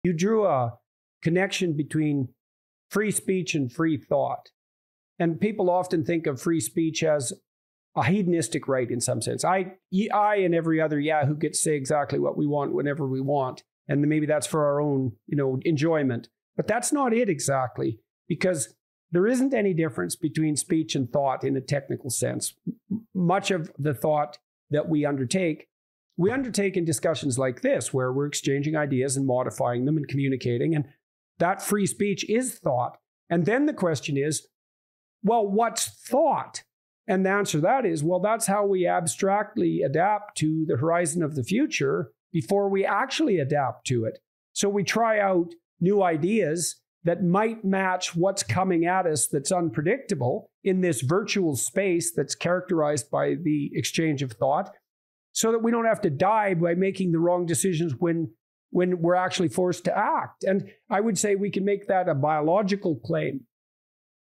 You drew a connection between free speech and free thought. And people often think of free speech as a hedonistic right in some sense. I and every other Yahoo gets to say exactly what we want whenever we want. And maybe that's for our own, enjoyment. But that's not it exactly, because there isn't any difference between speech and thought in a technical sense. Much of the thought that we undertake in discussions like this, where we're exchanging ideas and modifying them and communicating. And that free speech is thought. And then the question is, well, what's thought? And the answer to that is, well, that's how we abstractly adapt to the horizon of the future before we actually adapt to it. So we try out new ideas that might match what's coming at us that's unpredictable in this virtual space that's characterized by the exchange of thought, so that we don't have to die by making the wrong decisions when we're actually forced to act. And I would say we can make that a biological claim,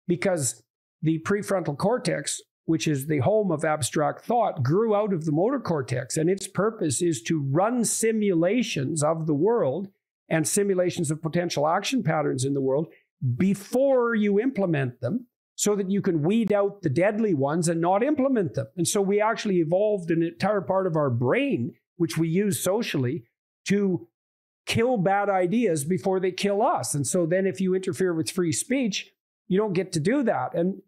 because the prefrontal cortex, which is the home of abstract thought, grew out of the motor cortex, and its purpose is to run simulations of the world and simulations of potential action patterns in the world before you implement them, so that you can weed out the deadly ones and not implement them. And so we actually evolved an entire part of our brain, which we use socially, to kill bad ideas before they kill us. And so then if you interfere with free speech, you don't get to do that. And